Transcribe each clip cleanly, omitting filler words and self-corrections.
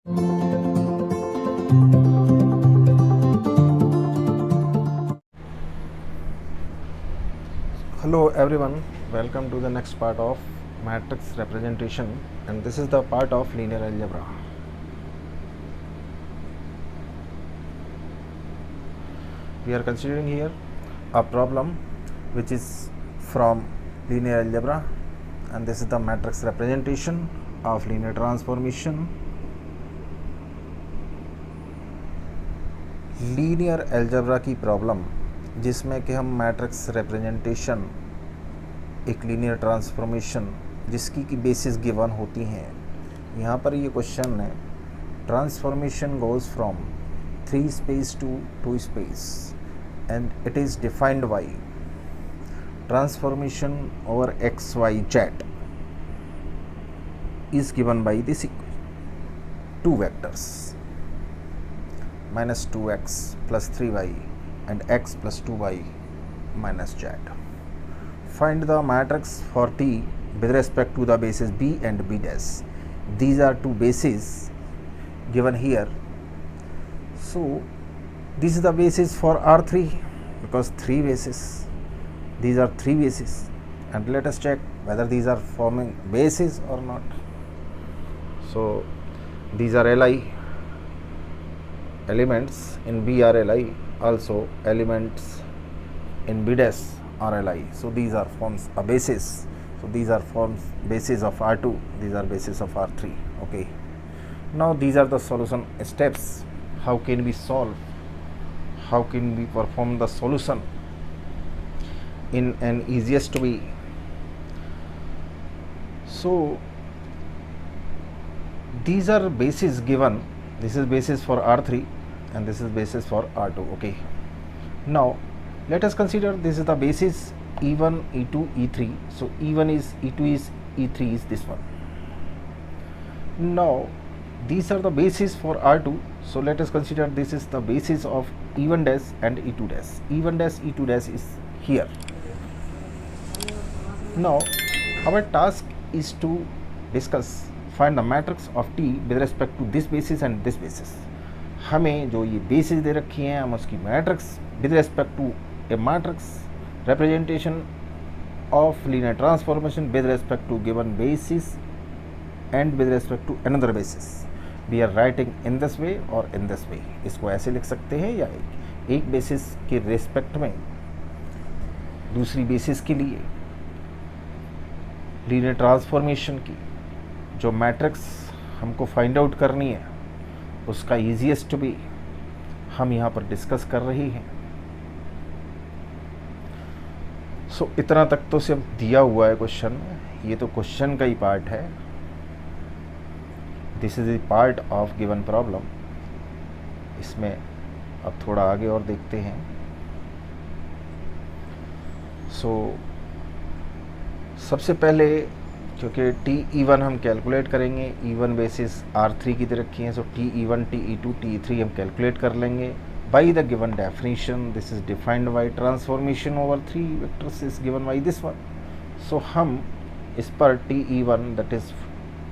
Hello everyone, welcome to the next part of matrix representation, and this is the part of linear algebra. We are considering here a problem which is from linear algebra, and this is the matrix representation of linear transformation. Linear algebra की problem जिसमें कि हम matrix representation एक linear transformation जिसकी की basis given होती हैं। यहाँ पर ये क्वेश्चन है, transformation goes from 3 space to 2 space and it is defined by transformation over x y z is given by this two vectors minus 2x plus 3y and x plus 2y minus z. Find the matrix for T with respect to the bases B and B dash. These are two bases given here. So this is the basis for R3 because 3 bases. These are 3 bases, and let us check whether these are forming bases or not. So these are Li, elements in B are Li, also elements in B dash are Li. So these are forms a basis. So these are forms basis of R2, these are basis of R3. Okay, now these are the solution steps. How can we solve, how can we perform the solution in an easiest way? So these are bases given. This is basis for R3 and this is basis for R2. Okay, now let us consider this is the basis E1, E2, E3. So E1 is, E2 is, E3 is this one. Now these are the basis for R2. So let us consider this is the basis of E1 dash and E2 dash. E1 dash, E2 dash is here. Now our task is to discuss find the matrix of T with respect to this basis and this basis. हमें जो ये basis दे रखी हैं हम उसकी matrix with respect to a matrix representation of linear transformation with respect to given basis and with respect to another basis we are writing in this way और in this वे। इसको ऐसे लिख सकते हैं या एक बेसिस के रिस्पेक्ट में दूसरी बेसिस के लिए लीनियर ट्रांसफॉर्मेशन की जो मैट्रिक्स हमको फाइंड आउट करनी है उसका ईजीएस्ट वे हम यहाँ पर डिस्कस कर रहे हैं। सो इतना तक तो सिर्फ दिया हुआ है क्वेश्चन, ये तो क्वेश्चन का ही पार्ट है। This is a part of given problem. इसमें अब थोड़ा आगे और देखते हैं। सो सबसे पहले क्योंकि TE1 हम कैलकुलेट करेंगे, E1 बेसिस R3 की दे रखी हैं, सो TE1, TE2, TE3 हम कैलकुलेट कर लेंगे by the given definition. This is defined by transformation over 3 vectors is given by this one. So हम इस पर TE1 that is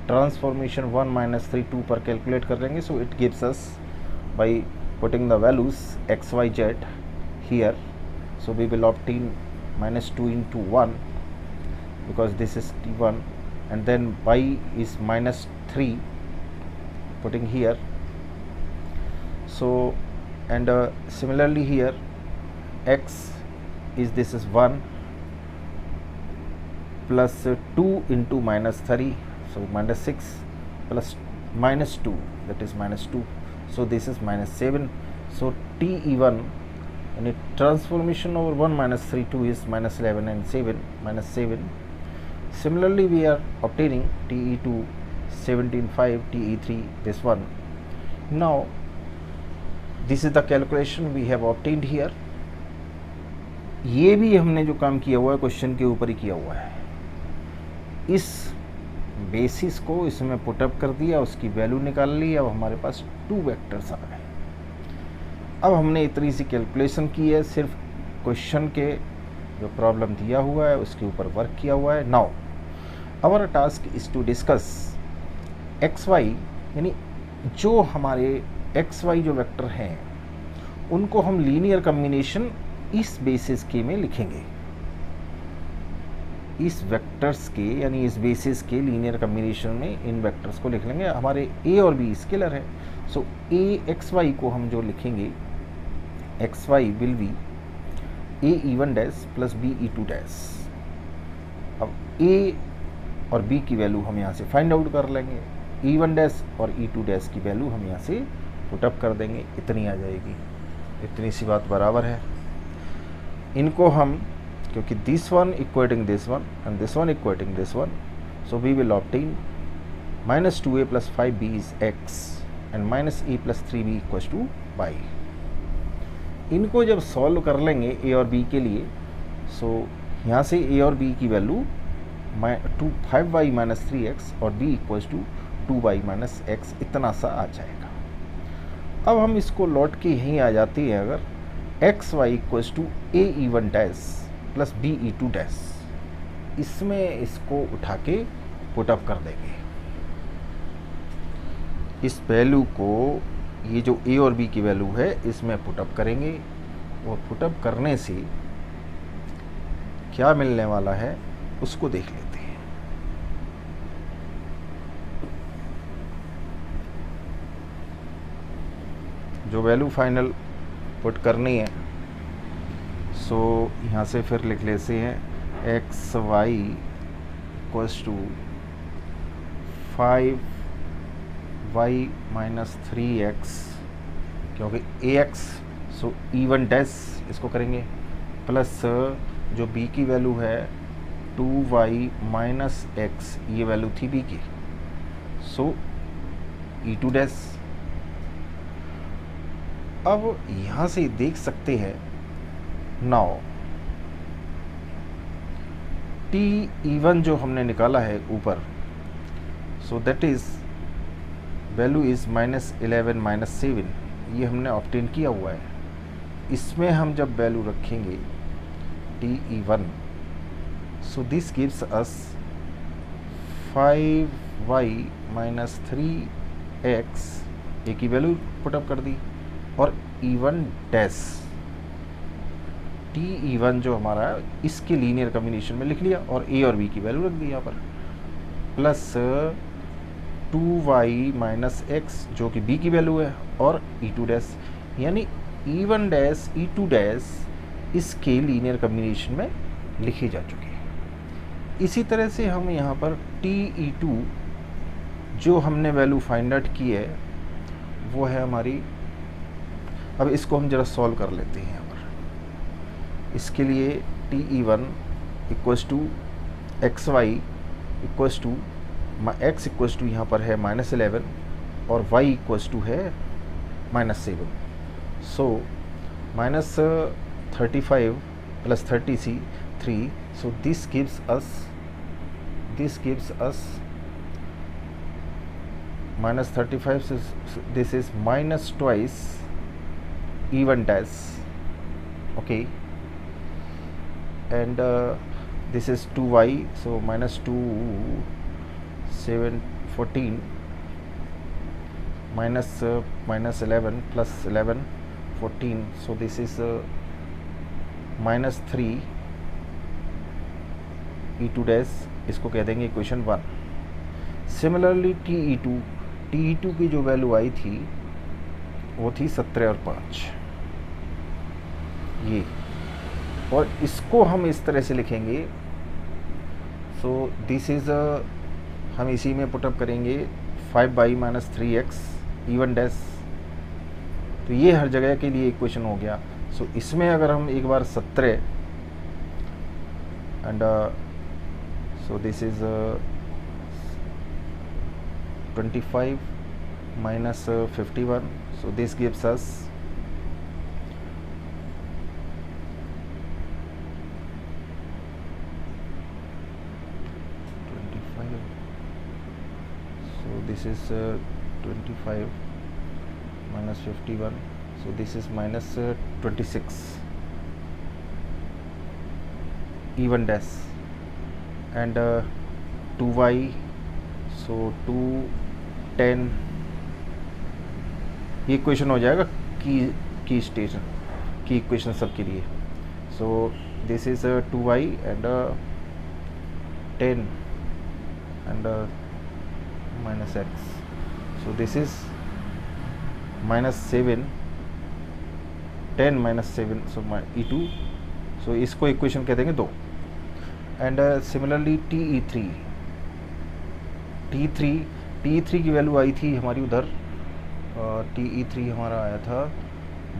transformation 1 minus 3 2 पर कैलकुलेट कर लेंगे। So it gives us by putting the values x y z हियर। So we will obtain minus 2 into 1 because this is T1, and then y is minus 3 putting here. So and similarly here x is this is 1 plus 2 into minus 3, so minus 6 plus minus 2 that is minus 2, so this is minus 7. So TE1 and transformation over 1 minus 3 2 is minus 11 and 7 minus 7. Similarly we are obtaining TE2 17.5, TE3 this one. Now this is the calculation we have obtained here. ये भी हमने जो काम किया हुआ है question के ऊपर ही किया हुआ है। इस बेसिस को इसमें पुटअप कर दिया, उसकी वैल्यू निकाल ली, अब हमारे पास 2 वेक्टर्स आ गए। अब हमने इतनी सी कैलकुलेशन की है, सिर्फ क्वेश्चन के जो प्रॉब्लम दिया हुआ है उसके ऊपर वर्क किया हुआ है। Now our task is to discuss x y यानी जो हमारे एक्स वाई जो वेक्टर हैं उनको हम लीनियर कम्बिनेशन इस बेसिस के में लिखेंगे, इस वेक्टर्स के यानी इस बेसिस के लीनियर कम्बिनेशन में इन वेक्टर्स को लिख लेंगे। हमारे ए और बी स्केलर है, सो ए एक्स वाई को हम जो लिखेंगे, x y will be a E1 dash plus b E2 dash. अब ए और बी की वैल्यू हम यहाँ से फाइंड आउट कर लेंगे, E1 डैश और E2 डैश की वैल्यू हम यहाँ से पुटअप कर देंगे, इतनी आ जाएगी। इतनी सी बात बराबर है। इनको हम, क्योंकि this one equating this one and this one equating this one, so we will obtain -2a + 5b is x and -a + 3b equals to y। इनको जब सॉल्व कर लेंगे ए और बी के लिए, सो यहाँ से ए और बी की वैल्यू 5y - 3x और b equals to 2y - x, इतना सा आ जाएगा। अब हम इसको लौट के यहीं आ जाती है, अगर x y equals to a E1 dash plus b E2 dash, इसमें इसको उठा के पुटअप कर देंगे। इस वैल्यू को, ये जो ए और बी की वैल्यू है, इसमें पुटअप करेंगे और पुटअप करने से क्या मिलने वाला है उसको देख लेते हैं। जो वैल्यू फाइनल पुट करनी है, सो यहाँ से फिर लिख लेते हैं x y equals to 5y - 3x, क्योंकि ax, सो E1 डैश इसको करेंगे, प्लस जो b की वैल्यू है 2y - x, ये वैल्यू थी b की, सो E2 डैश। अब यहाँ से देख सकते हैं, नाउ TE1 जो हमने निकाला है ऊपर, so that is value is -11 - 7, ये हमने ऑब्टेन किया हुआ है। इसमें हम जब वैल्यू रखेंगे TE1, so this gives us 5y - 3x, ए की वैल्यू पुटअप कर दी, और E1 डैश TE1 जो हमारा इसके लीनियर कम्बिनेशन में लिख लिया और ए और बी की वैल्यू रख दी यहाँ पर, प्लस 2y - x जो कि b की वैल्यू है, और E2 डैश, यानी E1 डैश E2 डैश इसके लीनियर कम्बिनेशन में लिखे जा चुके हैं। इसी तरह से हम यहाँ पर TE2 जो हमने वैल्यू फाइंड आउट की है वो है हमारी, अब इसको हम ज़रा सॉल्व कर लेते हैं यहाँ पर। इसके लिए TE1 equals to x y equals to x equals to यहाँ पर है -11 और y इक्वल्स टू है -7, सो -35 + 33, so this gives us -35, this is -2 E1 dash, okay, and this is 2y, so -2 7 14 -11 plus 11 14, so this is -3 E2 dash, इसको कह देंगे equation 1। Similarly TE2 की जो वैल्यू आई थी वो थी 17 और 5, ये, और इसको हम इस तरह से लिखेंगे, सो दिस इज़ हम इसी में पुटअप करेंगे 5y - 3x E1 डैश, तो ये हर जगह के लिए इक्वेशन हो गया। सो इसमें अगर हम एक बार 17 and so this is 25 - 51, so this gives us 25, so this is 25 - 51, so this is -26 E1 dash, and 2y, so 2 10 ये इक्वेशन हो जाएगा की स्टेशन की इक्वेशन सबके लिए. So this is 2y and 10 and minus x. So this is minus 7, 10 minus 7, so e2. So इसको equation कह देंगे 2. एंड सिमिलरली TE3 की वैल्यू आई थी हमारी उधर. TE3 हमारा आया था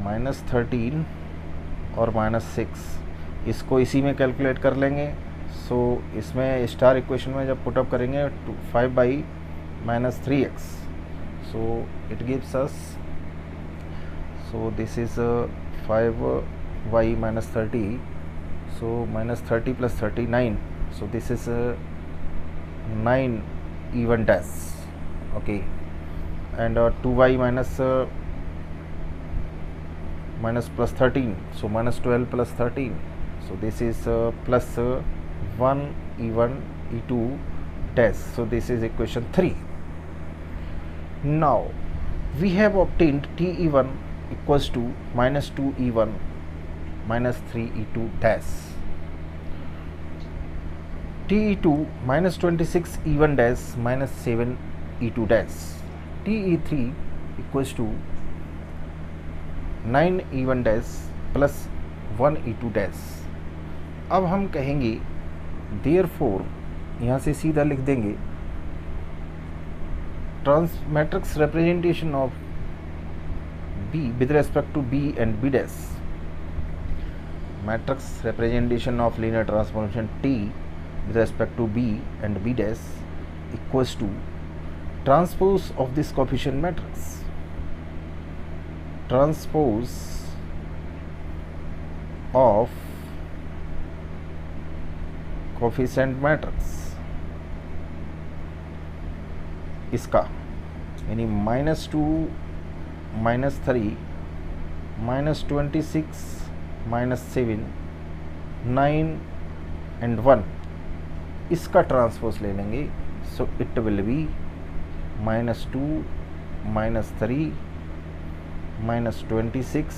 -13 और -6. इसको इसी में कैलकुलेट कर लेंगे. सो इसमें स्टार इक्वेशन में जब पुटअप करेंगे 5/-3x. So it gives us, so this is 5y-30. So -30 plus 39. So this is 9 even dash. Okay, and 2y minus plus 13. So -12 plus 13. So this is plus 1 even e2 dash. So this is equation 3. Now we have obtained Te1 equals to -2e1 minus 3e2 dash. Te2 -26 e1 dash minus 7 e2 dash. Te3 equals to 9 e1 dash plus 1 e2 dash. अब हम कहेंगे therefore, यहाँ से सीधा लिख देंगे matrix representation of B with respect to B and B dash. Matrix representation of linear transformation T with respect to B and B dash equals to transpose of this coefficient matrix. Transpose of coefficient matrix इसका यानी -2 -3 -26 -7 9 and 1 इसका transpose ले लेंगे. So it will be -2 -3 -26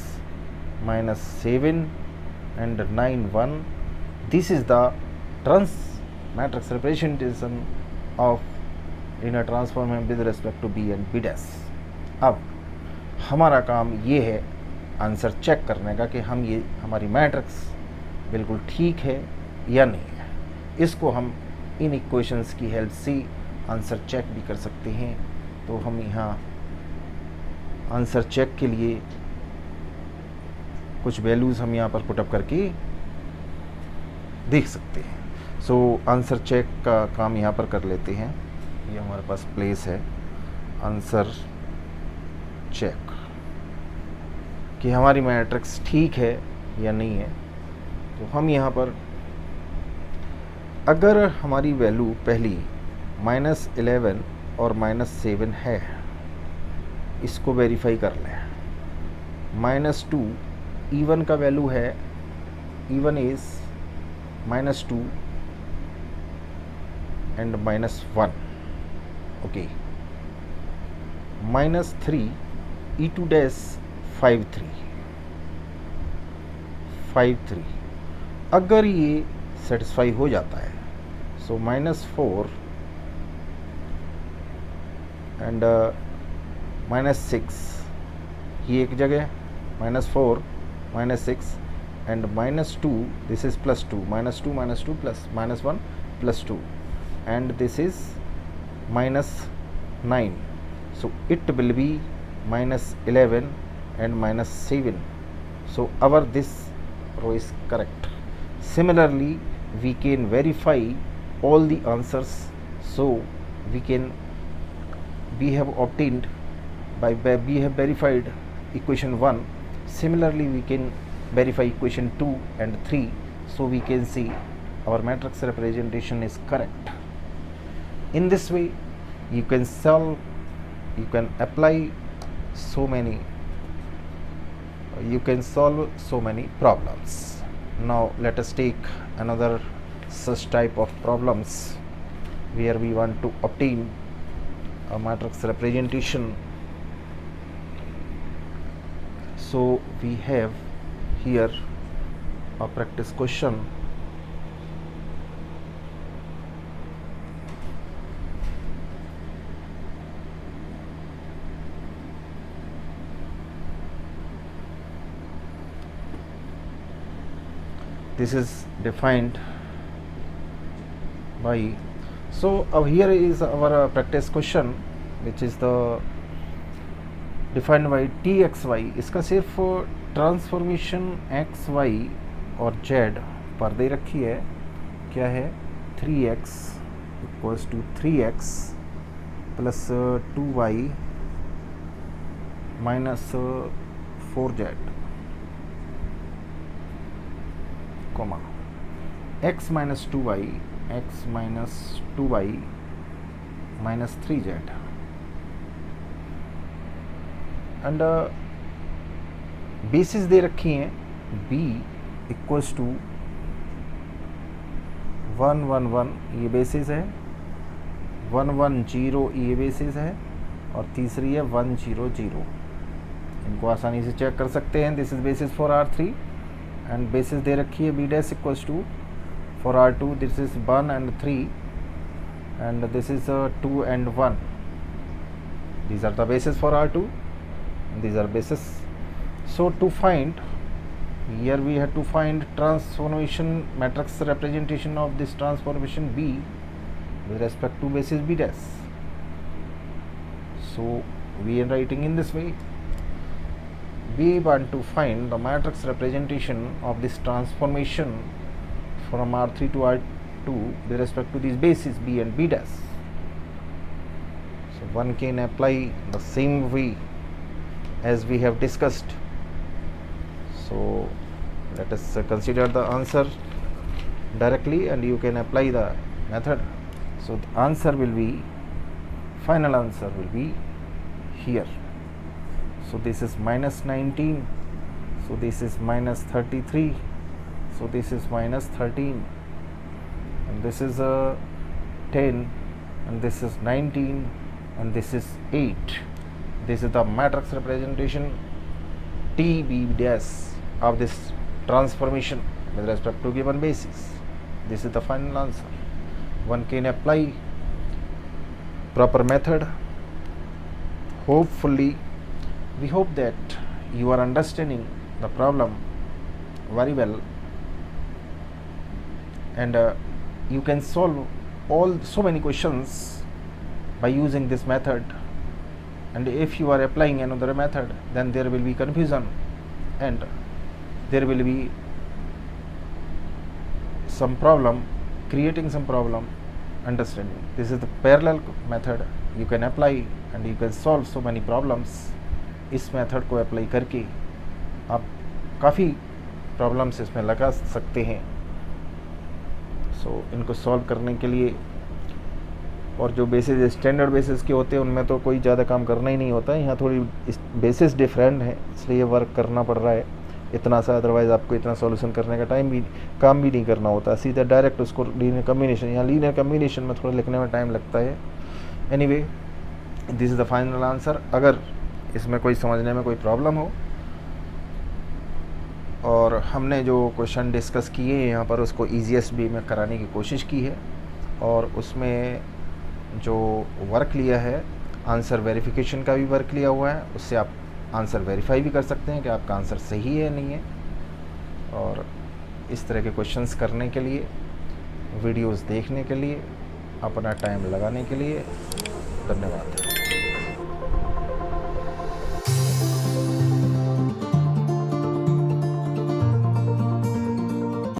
-7 and 9 1. This is the matrix representation of linear transformation with respect to B and B dash. अब हमारा काम ये है आंसर चेक करने का कि हम ये हमारी मैट्रिक्स बिल्कुल ठीक है या नहीं है. इसको हम इन इक्वेशंस की हेल्प से आंसर चेक भी कर सकते हैं. तो हम यहाँ आंसर चेक के लिए कुछ वैल्यूज़ हम यहाँ पर पुटअप करके देख सकते हैं. सो आंसर चेक का काम यहाँ पर कर लेते हैं. ये हमारे पास प्लेस है आंसर चेक कि हमारी मैट्रिक्स ठीक है या नहीं है. तो हम यहाँ पर अगर हमारी वैल्यू पहली -11 और -7 है, इसको वेरीफाई कर लें. -2 E1 का वैल्यू है, E1 is -2 and -1. Okay, -3 E2 dash 5 3. अगर ये सेटिस्फाई हो जाता है सो -4 एंड -6 ये एक जगह, -4 -6 and -2 this is +2 -2 plus -1 +2 and this is -9. So it will be -11 and -7. So our this row is correct. Similarly, we can verify all the answers. So we have obtained we have verified equation 1. Similarly, we can verify equation 2 and 3. So we can see our matrix representation is correct. In this way, you can apply so many, you can solve so many problems. Now let us take another such type of problems where we want to obtain a matrix representation So we have here a practice question. This is defined by, so here is our practice question, which is the defined by txy. इसका सिर्फ transformation x y और z पर दे रखी है, क्या है 3x equals to 3x plus 2y minus 4z comma x minus 2y minus 3z and basis दे रखी हैं b इक्वल्स टू 1 1 1 ये बेसिस है, 1 1 0 ये बेसिस है, और तीसरी है 1 0 0। इनको आसानी से चेक कर सकते हैं। This is basis for R3 and basis दे रखी है b dash equals to for R2 this is 1 and 3 and this is 2 and 1। these are the basis for R2, these are basis. So to find, here we have to find transformation matrix representation of this transformation B with respect to basis b dash. So we are writing in this way. We want to find the matrix representation of this transformation from R3 to R2 with respect to these bases B and B dash. So one can apply the same way as we have discussed. So let us consider the answer directly and you can apply the method. So the answer will be, final answer will be here. So this is minus 19, so this is minus 33, so this is minus 13, and this is 10, and this is 19, and this is 8. This is the matrix representation T B dash of this transformation with respect to given basis. This is the final answer. One can apply proper method. Hopefully, we hope that you are understanding the problem very well, and you can solve so many questions by using this method. And if you are applying another method, then there will be confusion and there will be some problem, creating some problem understanding. This is the parallel method. You can apply and you can solve so many problems. इस method को apply करके आप काफ़ी problems इसमें लगा सकते हैं। सो इनको सॉल्व करने के लिए, और जो बेसिस स्टैंडर्ड बेसिस के होते हैं उनमें तो कोई ज़्यादा काम करना ही नहीं होता है। यहाँ थोड़ी बेसिस डिफरेंट है, इसलिए वर्क करना पड़ रहा है इतना सा, अदरवाइज़ आपको इतना सॉल्यूशन करने का काम भी नहीं करना होता, सीधा डायरेक्ट उसको लीनियर कम्बिनेशन, यहाँ लीनियर कम्बिनेशन में थोड़ा लिखने में टाइम लगता है। Anyway, this is the final answer. अगर इसमें कोई समझने में कोई प्रॉब्लम हो, और हमने जो क्वेश्चन डिस्कस किए हैं यहाँ पर उसको ईजीएस्ट वे में कराने की कोशिश की है, और उसमें जो वर्क लिया है आंसर वेरिफिकेशन का भी वर्क लिया हुआ है, उससे आप आंसर वेरीफाई भी कर सकते हैं कि आपका आंसर सही है या नहीं है। और इस तरह के क्वेश्चंस करने के लिए, वीडियोस देखने के लिए, अपना टाइम लगाने के लिए धन्यवाद।